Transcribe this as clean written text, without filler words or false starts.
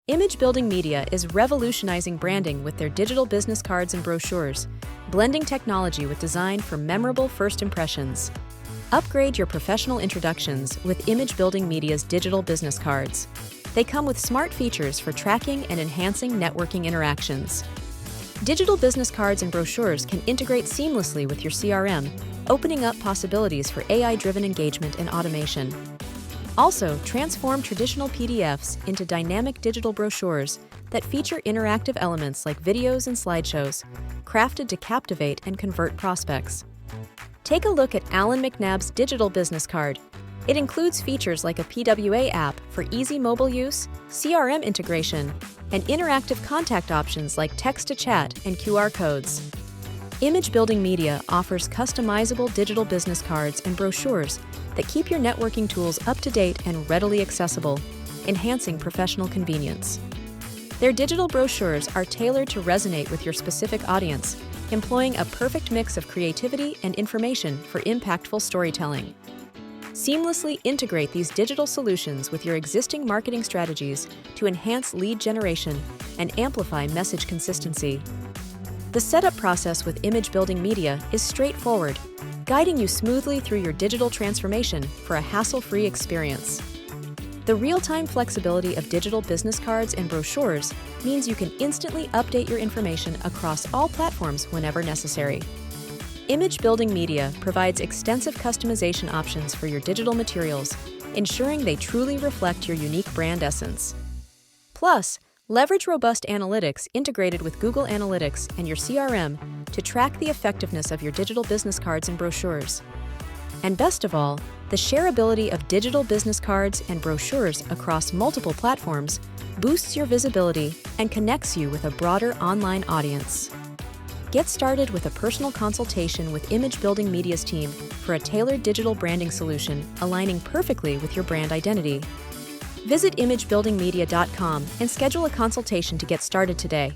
Image Building Media is revolutionizing branding with their digital business cards and brochures, blending technology with design for memorable first impressions. Upgrade your professional introductions with Image Building Media's digital business cards. They come with smart features for tracking and enhancing networking interactions. Digital business cards and brochures can integrate seamlessly with your CRM, opening up possibilities for AI-driven engagement and automation. Also, transform traditional PDFs into dynamic digital brochures that feature interactive elements like videos and slideshows, crafted to captivate and convert prospects. Take a look at Alan McNabb's digital business card. It includes features like a PWA app for easy mobile use, CRM integration, and interactive contact options like text-to-chat and QR codes. Image Building Media offers customizable digital business cards and brochures that keep your networking tools up to date and readily accessible, enhancing professional convenience. Their digital brochures are tailored to resonate with your specific audience, employing a perfect mix of creativity and information for impactful storytelling. Seamlessly integrate these digital solutions with your existing marketing strategies to enhance lead generation and amplify message consistency. The setup process with Image Building Media is straightforward, guiding you smoothly through your digital transformation for a hassle-free experience. The real-time flexibility of digital business cards and brochures means you can instantly update your information across all platforms whenever necessary. Image Building Media provides extensive customization options for your digital materials, ensuring they truly reflect your unique brand essence. Plus, leverage robust analytics integrated with Google Analytics and your CRM to track the effectiveness of your digital business cards and brochures. And best of all, the shareability of digital business cards and brochures across multiple platforms boosts your visibility and connects you with a broader online audience. Get started with a personal consultation with Image Building Media's team for a tailored digital branding solution aligning perfectly with your brand identity. Visit imagebuildingmedia.com and schedule a consultation to get started today.